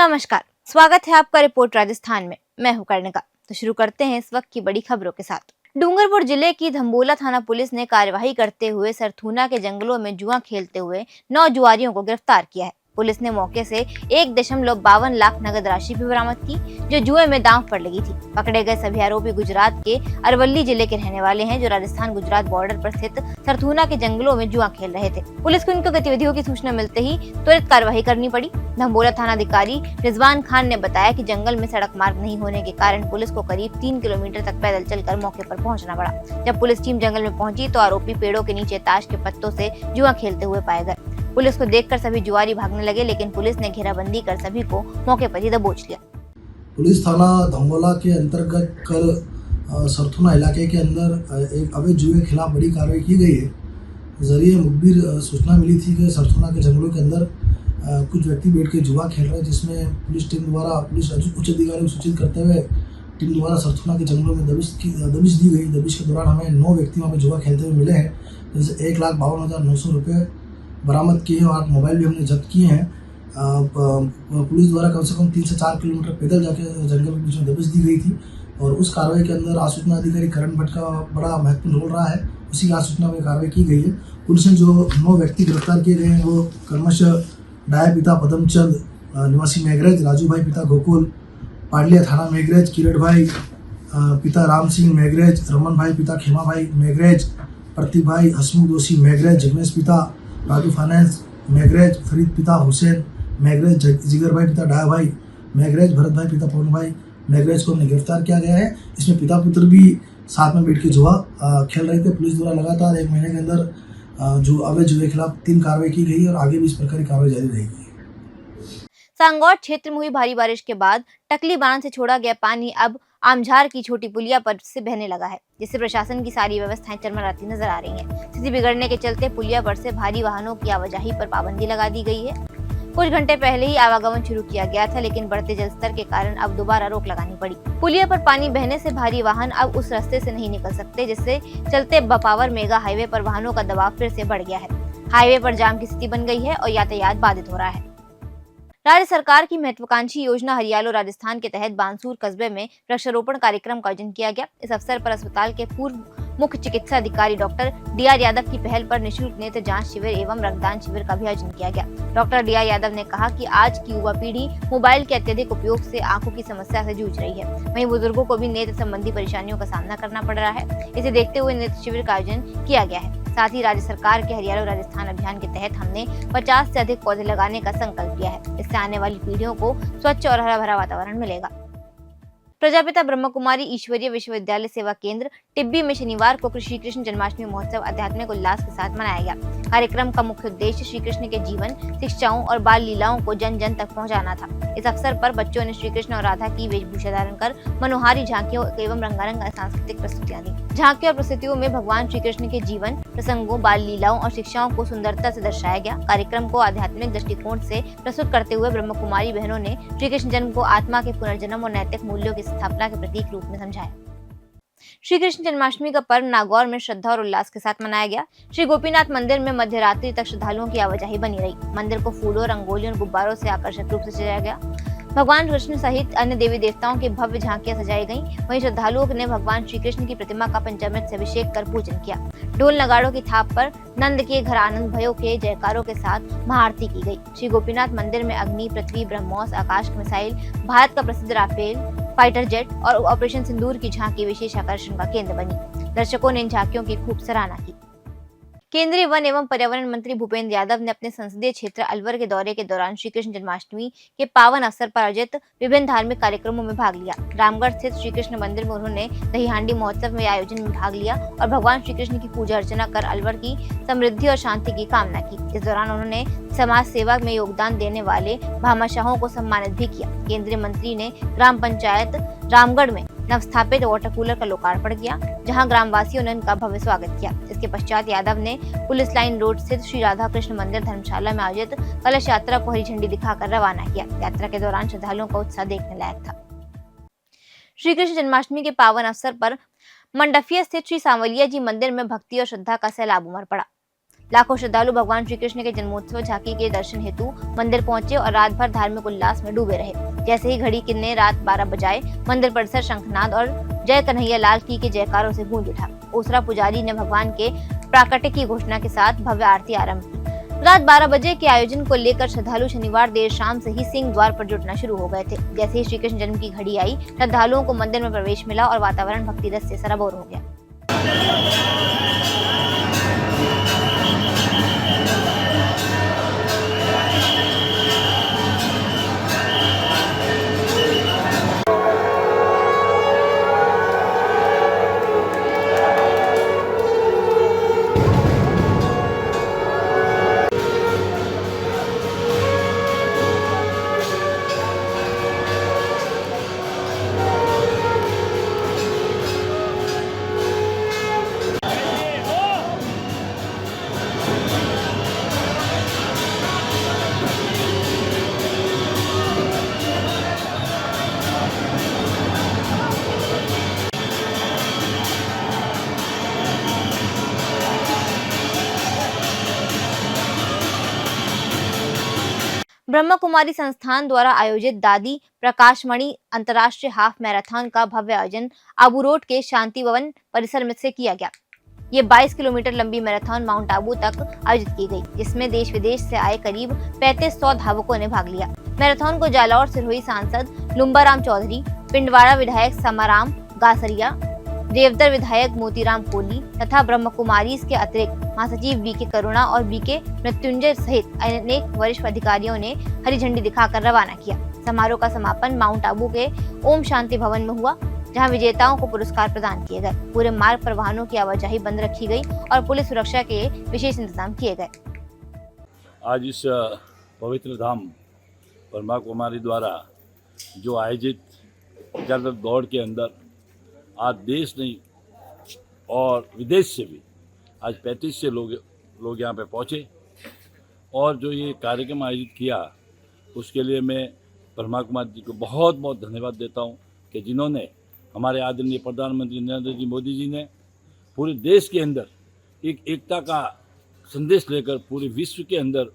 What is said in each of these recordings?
नमस्कार, स्वागत है आपका रिपोर्ट राजस्थान में। मैं हूं कर्णिका। तो शुरू करते हैं इस वक्त की बड़ी खबरों के साथ। डूंगरपुर जिले की धम्बोला थाना पुलिस ने कार्यवाही करते हुए सरथूना के जंगलों में जुआ खेलते हुए 9 जुआरियों को गिरफ्तार किया है। पुलिस ने मौके से 1.52 लाख नगद राशि भी बरामद की, जो जुए में दांव पर लगी थी। पकड़े गए सभी आरोपी गुजरात के अरवल्ली जिले के रहने वाले हैं, जो राजस्थान गुजरात बॉर्डर पर स्थित सरथूना के जंगलों में जुआ खेल रहे थे। पुलिस को इनकी गतिविधियों की सूचना मिलते ही त्वरित कार्रवाई करनी पड़ी। धम्बोला थानाधिकारी रिजवान खान ने बताया कि जंगल में सड़क मार्ग नहीं होने के कारण पुलिस को करीब 3 किलोमीटर तक पैदल चलकर मौके पर पहुंचना पड़ा। जब पुलिस टीम जंगल में पहुंची तो आरोपी पेड़ों के नीचे ताश के पत्तों से जुआ खेलते हुए पाए गए। पुलिस को देखकर सभी जुआरी भागने लगे, लेकिन पुलिस ने घेराबंदी कर सभी को मौके पर ही दबोच लिया। पुलिस थाना धम्बोला के अंतर्गत कल सरथूना इलाके के अंदर एक अवैध जुए के खिलाफ बड़ी कार्रवाई की गई है। जरिए मुखबिर सूचना मिली थी कि सरथूना के जंगलों के अंदर कुछ व्यक्ति बैठ के जुआ खेल रहे हैं, जिसमें पुलिस टीम द्वारा पुलिस उच्च अधिकारी को सूचित करते हुए टीम द्वारा सरथूना के जंगलों में दबिश दी गई। दबिश के दौरान हमें 9 व्यक्ति वहाँ पे जुआ खेलते हुए मिले हैं, जिनसे 1,52,900 रुपये बरामद किए हैं और 8 मोबाइल भी हमने जब्त किए हैं। पुलिस द्वारा कम से कम 3 से 4 किलोमीटर पैदल जाके जंगल के बीच में दबिश दी गई थी और उस कार्रवाई के अंदर आसूचना अधिकारी करण भट्ट का बड़ा महत्वपूर्ण रोल रहा है। उसी की आसूचना में कार्रवाई की गई है। पुलिस ने जो 9 व्यक्ति गिरफ्तार किए गए हैं वो क्रमशः डाया पिता पदमचंद निवासी मेघरज, राजू भाई पिता गोकुल, पाडलिया थाना मेघरज, किरण भाई पिता राम सिंह मेघरज, रमन भाई पिता खेमा भाई मेघरज, प्रतीक भाई हसमुख दोषी मेघरज, जगमेश पिता राजू फाइनेंस मेघरज, फरीद पिता हुसैन मेघरज, जिगर भाई पिता डाया भाई मेघरज, भरत भाई पिता पवन भाई मेघरज को हमने गिरफ्तार किया गया है। इसमें पिता पुत्र भी साथ में बैठ के जुआ खेल रहे थे। पुलिस द्वारा लगातार 1 महीने के अंदर जो अवैध जुए के खिलाफ 3 कार्रवाई की गई और आगे भी इस प्रकार की कार्रवाई जारी रहेगी। सांगौर क्षेत्र में हुई भारी बारिश के बाद टकली बांध से छोड़ा गया पानी अब आमझार की छोटी पुलिया पर से बहने लगा है, जिससे प्रशासन की सारी व्यवस्थाएं चरमराती नजर आ रही हैं। स्थिति बिगड़ने के चलते पुलिया पर से भारी वाहनों की आवाजाही पर पाबंदी लगा दी गई है। कुछ घंटे पहले ही आवागमन शुरू किया गया था, लेकिन बढ़ते जलस्तर के कारण अब दोबारा रोक लगानी पड़ी। पुलिया पर पानी बहने से भारी वाहन अब उस रास्ते से नहीं निकल सकते, जिससे चलते बपावर मेगा हाईवे पर वाहनों का दबाव फिर से बढ़ गया है। हाईवे पर जाम की स्थिति बन गई है और यातायात बाधित हो रहा है। राज्य सरकार की महत्वाकांक्षी योजना हरियालो राजस्थान के तहत बानसूर कस्बे में वृक्षारोपण कार्यक्रम का आयोजन किया गया। इस अवसर पर अस्पताल के पूर्व मुख्य चिकित्सा अधिकारी डॉक्टर डी.आर. यादव की पहल पर निःशुल्क नेत्र जांच शिविर एवं रक्तदान शिविर का भी आयोजन किया गया। Doctor DR. यादव ने कहा कि आज की युवा पीढ़ी मोबाइल के अत्यधिक उपयोग से आंखों की समस्या से जूझ रही है। वहीं बुजुर्गों को भी नेत्र संबंधी परेशानियों का सामना करना पड़ रहा है। इसे देखते हुए नेत्र शिविर का आयोजन किया गया है। साथ ही राज्य सरकार के हरियालो राजस्थान अभियान के तहत हमने 50 से अधिक पौधे लगाने का संकल्प लिया है। इससे आने वाली पीढ़ियों को स्वच्छ और हरा भरा वातावरण मिलेगा। प्रजापिता ब्रह्म कुमारी ईश्वरीय विश्वविद्यालय सेवा केंद्र टिब्बी में शनिवार को श्री कृष्ण जन्माष्टमी महोत्सव आध्यात्मिक उल्लास के साथ मनाया गया। कार्यक्रम का मुख्य उद्देश्य श्री कृष्ण के जीवन, शिक्षाओं और बाल लीलाओं को जन जन तक पहुंचाना था। इस अवसर पर बच्चों ने श्री कृष्ण और राधा की वेशभूषा धारण कर मनोहारी झांकियों एवं रंगारंग सांस्कृतिक प्रस्तुतियां दी। झांकियों और प्रस्तुतियों में भगवान श्री कृष्ण के जीवन, प्रसंगों, बाल लीलाओं और शिक्षाओं को सुंदरता से दर्शाया गया। कार्यक्रम को आध्यात्मिक दृष्टिकोण से प्रस्तुत करते हुए ब्रह्म कुमारी बहनों ने श्री कृष्ण जन्म को आत्मा के पुनर्जन्म और नैतिक मूल्यों की स्थापना के प्रतीक रूप में समझाया। श्री कृष्ण जन्माष्टमी का पर्व नागौर में श्रद्धा और उल्लास के साथ मनाया गया। श्री गोपीनाथ मंदिर में मध्य रात्रि तक श्रद्धालुओं की आवाजाही बनी रही। मंदिर को फूलों, रंगोलियों और गुब्बारों से आकर्षक रूप से सजाया गया। भगवान कृष्ण सहित अन्य देवी देवताओं की भव्य झांकियां सजाई गईं। वहीं श्रद्धालुओं ने भगवान श्री कृष्ण की प्रतिमा का पंचामृत से अभिषेक कर पूजन किया। ढोल नगाड़ों की थाप पर नंद के घर आनंद भयो के जयकारों के साथ महाआरती की गई। श्री गोपीनाथ मंदिर में अग्नि, पृथ्वी, ब्रह्मोस, आकाश मिसाइल, भारत का प्रसिद्ध राफेल फाइटर जेट और ऑपरेशन सिंदूर की झांकी विशेष आकर्षण का केंद्र बनी। दर्शकों ने इन झांकियों की खूब सराहना की। केंद्रीय वन एवं पर्यावरण मंत्री भूपेंद्र यादव ने अपने संसदीय क्षेत्र अलवर के दौरे के दौरान श्री कृष्ण जन्माष्टमी के पावन अवसर पर आयोजित विभिन्न धार्मिक कार्यक्रमों में भाग लिया। रामगढ़ स्थित श्री कृष्ण मंदिर में उन्होंने दही हांडी महोत्सव में आयोजन में भाग लिया और भगवान श्री कृष्ण की पूजा अर्चना कर अलवर की समृद्धि और शांति की कामना की। इस दौरान उन्होंने समाज सेवा में योगदान देने वाले भामाशाहों को सम्मानित भी किया। केंद्रीय मंत्री ने ग्राम पंचायत रामगढ़ में नवस्थापित वाटर कूलर का लोकार्पण किया, जहां ग्रामवासियों ने उनका भव्य स्वागत किया। इसके पश्चात यादव ने पुलिस लाइन रोड स्थित श्री राधा कृष्ण मंदिर धर्मशाला में आयोजित कलश यात्रा को हरी झंडी दिखाकर रवाना किया। यात्रा के दौरान श्रद्धालुओं का उत्साह देखने लायक था। श्री कृष्ण जन्माष्टमी के पावन अवसर पर मंडफिया स्थित श्री सांवलिया जी मंदिर में भक्ति और श्रद्धा का सैलाब उमड़ पड़ा। लाखों श्रद्धालु भगवान श्री कृष्ण के जन्मोत्सव झांकी के दर्शन हेतु मंदिर पहुंचे और रात भर धार्मिक उल्लास में डूबे रहे। जैसे ही घड़ी किन्ने रात 12 बजाए, मंदिर परिसर शंखनाद और जय कन्हैया लाल की के जयकारों से गूंज उठा। ओसरा पुजारी ने भगवान के प्राकट्य की घोषणा के साथ भव्य आरती आरंभ की। रात 12 बजे के आयोजन को लेकर श्रद्धालु शनिवार देर शाम से ही सिंह द्वार पर जुटना शुरू हो गए थे। जैसे ही श्री कृष्ण जन्म की घड़ी आई, श्रद्धालुओं को मंदिर में प्रवेश मिला और वातावरण भक्ति रस से सराबोर हो गया। ब्रह्म कुमारी संस्थान द्वारा आयोजित दादी प्रकाशमणि अंतर्राष्ट्रीय हाफ मैराथन का भव्य आयोजन आबू रोड के शांति भवन परिसर में से किया गया। ये 22 किलोमीटर लंबी मैराथन माउंट आबू तक आयोजित की गई, जिसमें देश विदेश से आए करीब 3500 धावकों ने भाग लिया। मैराथन को जालौर सिरोही सांसद लुम्बाराम चौधरी, पिंडवाड़ा विधायक समाराम गासरिया, देवदर विधायक मोतीराम कोहली तथा ब्रह्म कुमारी के अतिरिक्त महासचिव बीके करुणा और बीके मृत्युंजय सहित अनेक वरिष्ठ अधिकारियों ने हरी झंडी दिखाकर रवाना किया। समारोह का समापन माउंट आबू के ओम शांति भवन में हुआ, जहां विजेताओं को पुरस्कार प्रदान किए गए। पूरे मार्ग पर वाहनों की आवाजाही बंद रखी गई और पुलिस सुरक्षा के विशेष इंतजाम किए गए। आज इस पवित्र धाम ब्रह्मा कुमारी द्वारा जो आयोजित जल दौड़ के अंदर आज देश नहीं और विदेश से भी आज 3500 लोग यहाँ पे पहुँचे और जो ये कार्यक्रम आयोजित किया उसके लिए मैं ब्रह्मा कुमारी जी को बहुत बहुत धन्यवाद देता हूँ कि जिन्होंने हमारे आदरणीय प्रधानमंत्री नरेंद्र जी मोदी जी ने पूरे देश के अंदर एक एकता का संदेश लेकर पूरे विश्व के अंदर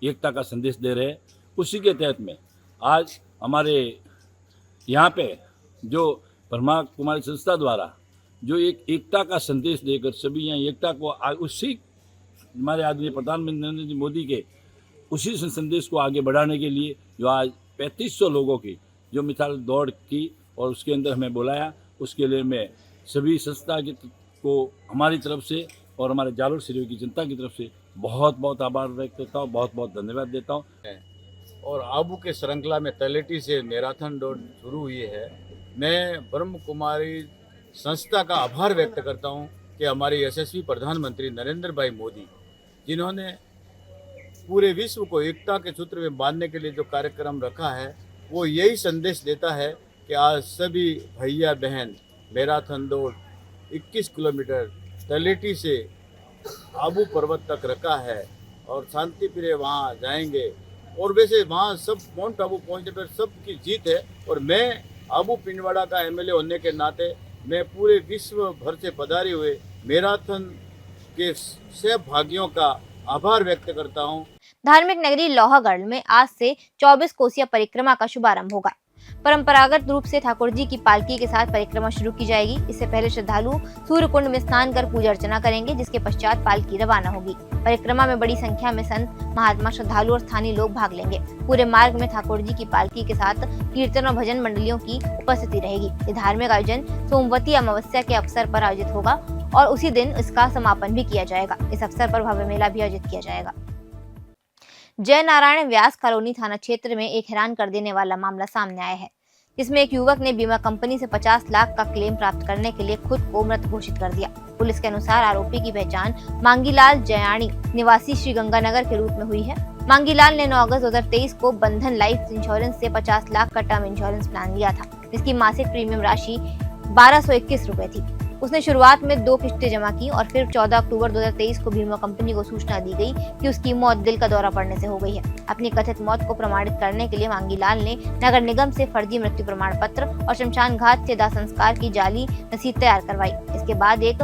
एकता का संदेश दे रहे हैं। उसी के तहत में आज हमारे यहाँ पे जो ब्रह्मा कुमारी संस्था द्वारा जो एक एकता का संदेश देकर सभी यहाँ एकता को उसी हमारे आदरणीय प्रधानमंत्री नरेंद्र जी मोदी के उसी संदेश को आगे बढ़ाने के लिए जो आज 3500 लोगों की जो मिसाल दौड़ की और उसके अंदर हमें बुलाया, उसके लिए मैं सभी संस्था को हमारी तरफ से और हमारे जालोर सिरोही की जनता की तरफ से बहुत बहुत आभार व्यक्त करता हूँ, बहुत बहुत धन्यवाद देता हूँ। और आबू के श्रृंखला में तलेटी से मैराथन दौड़ शुरू हुई है। मैं ब्रह्म कुमारी संस्था का आभार व्यक्त करता हूं कि हमारे यशस्वी प्रधानमंत्री नरेंद्र भाई मोदी जिन्होंने पूरे विश्व को एकता के सूत्र में बांधने के लिए जो कार्यक्रम रखा है वो यही संदेश देता है कि आज सभी भैया बहन मैराथन दौड़ 21 किलोमीटर तलेटी से आबू पर्वत तक रखा है और शांति प्रिय वहाँ जाएंगे। और वैसे वहाँ सब माउंट आबू पहुँचने पर सबकी जीत है। और मैं आबू पिंडवाड़ा का एमएलए होने के नाते मैं पूरे विश्व भर से पधारे हुए मैराथन के सहभागियों का आभार व्यक्त करता हूं। धार्मिक नगरी लोहागढ़ में आज से 24 कोसिया परिक्रमा का शुभारंभ होगा। परंपरागत रूप से ठाकुर जी की पालकी के साथ परिक्रमा शुरू की जाएगी। इससे पहले श्रद्धालु सूर्य कुंड में स्नान कर पूजा अर्चना करेंगे, जिसके पश्चात पालकी रवाना होगी। परिक्रमा में बड़ी संख्या में संत, महात्मा, श्रद्धालु और स्थानीय लोग भाग लेंगे। पूरे मार्ग में ठाकुर जी की पालकी के साथ कीर्तन और भजन मंडलियों की उपस्थिति रहेगी। ये धार्मिक आयोजन सोमवती अमावस्या के अवसर पर आयोजित होगा और उसी दिन इसका समापन भी किया जाएगा। इस अवसर पर भव्य मेला भी आयोजित किया जाएगा। जय नारायण व्यास कॉलोनी थाना क्षेत्र में एक हैरान कर देने वाला मामला सामने आया है, जिसमें एक युवक ने बीमा कंपनी से 50 लाख का क्लेम प्राप्त करने के लिए खुद को मृत घोषित कर दिया। पुलिस के अनुसार आरोपी की पहचान मांगीलाल जयाणी निवासी श्री गंगानगर के रूप में हुई है। मांगीलाल ने 9 अगस्त 2023 को बंधन लाइफ इंश्योरेंस से 50 लाख का टर्म इंश्योरेंस प्लान लिया था, जिसकी मासिक प्रीमियम राशि 1221 रुपए थी। उसने शुरुआत में 2 किस्तें जमा की और फिर 14 अक्टूबर 2023 को बीमा कंपनी को सूचना दी गई कि उसकी मौत दिल का दौरा पड़ने से हो गई है। अपनी कथित मौत को प्रमाणित करने के लिए मांगीलाल ने नगर निगम से फर्जी मृत्यु प्रमाण पत्र और शमशान घाट से दाह संस्कार की जाली रसीद तैयार करवाई। इसके बाद एक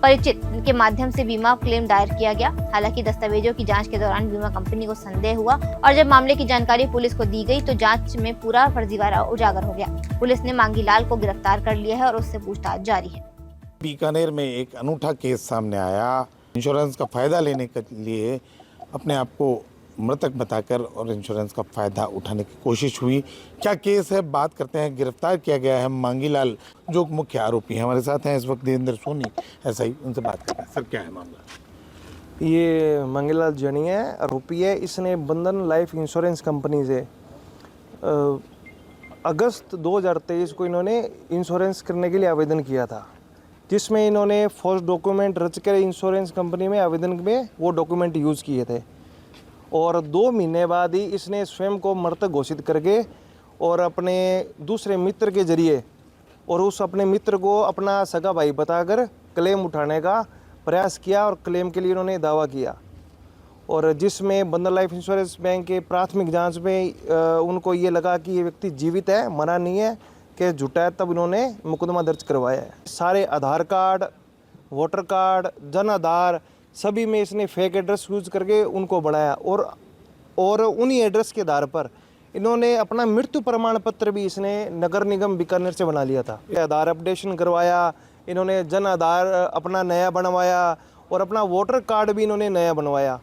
परिचित के माध्यम से बीमा क्लेम दायर किया गया। हालांकि दस्तावेजों की जांच के दौरान बीमा कंपनी को संदेह हुआ और जब मामले की जानकारी पुलिस को दी गई तो जांच में पूरा फर्जीवाड़ा उजागर हो गया। पुलिस ने मांगी लाल को गिरफ्तार कर लिया है और उससे पूछताछ जारी है। बीकानेर में एक अनूठा केस सामने आया। इंश्योरेंस का फ़ायदा लेने के लिए अपने आप को मृतक बताकर और इंश्योरेंस का फ़ायदा उठाने की कोशिश हुई। क्या केस है, बात करते हैं। गिरफ्तार किया गया है मांगीलाल, जो मुख्य आरोपी हैं। हमारे साथ हैं इस वक्त देवेंद्र सोनी, ऐसा ही उनसे बात करते हैं। सर, क्या है मामला? ये मांगीलाल जनी है, आरोपी है। इसने बंधन लाइफ इंश्योरेंस कंपनी से अगस्त 2023 को इन्होंने इंश्योरेंस करने के लिए आवेदन किया था, जिसमें इन्होंने फर्स्ट डॉक्यूमेंट रच कर इंश्योरेंस कंपनी में आवेदन में वो डॉक्यूमेंट यूज़ किए थे। और 2 महीने बाद ही इसने स्वयं को मृतक घोषित करके और अपने दूसरे मित्र के जरिए और उस अपने मित्र को अपना सगा भाई बताकर क्लेम उठाने का प्रयास किया और क्लेम के लिए इन्होंने दावा किया। और जिसमें बंधन लाइफ इंश्योरेंस बैंक के प्राथमिक जांच में उनको ये लगा कि ये व्यक्ति जीवित है, मरा नहीं है, केस झूठा है, तब इन्होंने मुकदमा दर्ज करवाया है। सारे आधार card, voter card, Jan Aadhaar सभी में इसने फेक एड्रेस यूज करके उनको बढ़ाया और उन्हीं एड्रेस के आधार पर इन्होंने अपना मृत्यु प्रमाण पत्र भी इसने नगर निगम बीकानेर से बना लिया था। आधार अपडेशन करवाया इन्होंने, जन आधार अपना नया बनवाया और अपना वोटर कार्ड भी इन्होंने नया बनवाया।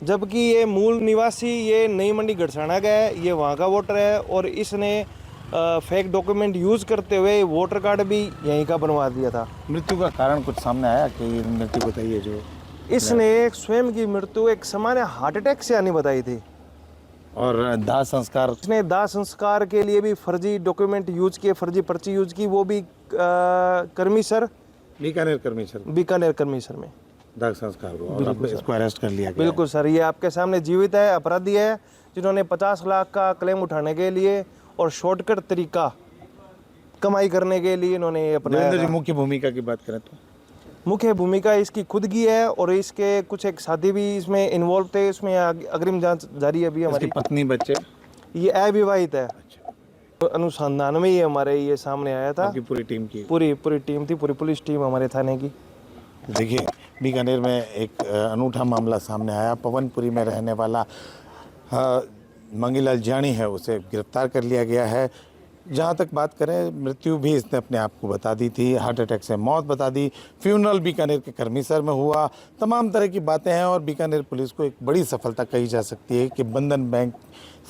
जबकि ये मूल निवासी ये नई मंडी गड़साना का है, ये वहाँ का वोटर है और इसने फेक डॉक्यूमेंट यूज़ करते हुए वोटर कार्ड भी यहीं का बनवा दिया था। मृत्यु का कारण कुछ सामने आया कि मृत्यु बताइए? जो इसने स्वयं की मृत्यु एक सामान्य हार्ट अटैक से आनी बताई थी। और दाह संस्कार, इसने दाह संस्कार के लिए भी फर्जी डॉक्यूमेंट यूज किए, फर्जी पर्ची यूज की, वो भी कर्मीसर, बीकानेर कर्मीसर में दाह संस्कार हुआ और अब इसको अरेस्ट कर लिया गया। बिल्कुल सर, ये आपके सामने जीवित है, अपराधी है, जिन्होंने 50 लाख का क्लेम उठाने के लिए और शॉर्टकट तरीका कमाई करने के लिए इन्होंने अपना। मुख्य भूमिका की बात करें तो मुख्य भूमिका इसकी खुद की है और इसके कुछ एक साथी भी इसमें इन्वॉल्व थे। इसमें अग्रिम जांच जारी है। अभी हमारी पत्नी, बच्चे? ये अविवाहित है। तो अनुसंधान में ही हमारे ये सामने आया था। पूरी टीम की पूरी टीम थी, पूरी पुलिस टीम हमारे थाने की। देखिए, बीकानेर में एक अनूठा मामला सामने आया। पवनपुरी में रहने वाला मांगीलाल जानी है, उसे गिरफ्तार कर लिया गया है। जहाँ तक बात करें, मृत्यु भी इसने अपने आप को बता दी थी, हार्ट अटैक से मौत बता दी। फ्यूनरल बीकानेर के कर्मीसर में हुआ। तमाम तरह की बातें हैं और बीकानेर पुलिस को एक बड़ी सफलता कही जा सकती है कि बंधन बैंक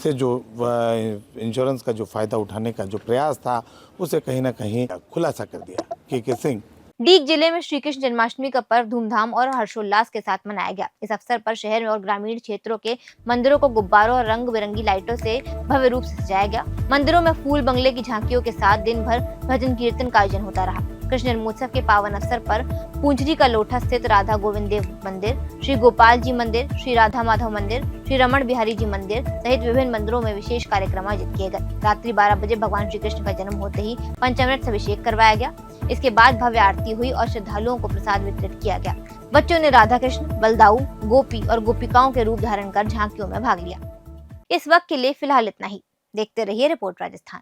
से जो इंश्योरेंस का जो फ़ायदा उठाने का जो प्रयास था, उसे कहीं ना कहीं खुलासा कर दिया। के सिंह। डीग जिले में श्री कृष्ण जन्माष्टमी का पर्व धूमधाम और हर्षोल्लास के साथ मनाया गया। इस अवसर पर शहर में और ग्रामीण क्षेत्रों के मंदिरों को गुब्बारों और रंग बिरंगी लाइटों से भव्य रूप से सजाया गया। मंदिरों में फूल बंगले की झांकियों के साथ दिन भर भजन कीर्तन का आयोजन होता रहा। कृष्ण जन्मोत्सव के पावन अवसर पर पूंजरी का लोठा स्थित राधा गोविंद देव मंदिर, श्री गोपाल जी मंदिर, श्री राधा माधव मंदिर, श्री रमण बिहारी जी मंदिर सहित विभिन्न मंदिरों में विशेष कार्यक्रम आयोजित किए गए। रात्रि 12 बजे भगवान श्री कृष्ण का जन्म होते ही पंचामृत अभिषेक करवाया गया। इसके बाद भव्य आरती हुई और श्रद्धालुओं को प्रसाद वितरित किया गया। बच्चों ने राधा कृष्ण, बलदाऊ, गोपी और गोपिकाओं के रूप धारण कर झांकियों में भाग लिया। इस वक्त के लिए फिलहाल इतना ही। देखते रहिए रिपोर्ट राजस्थान।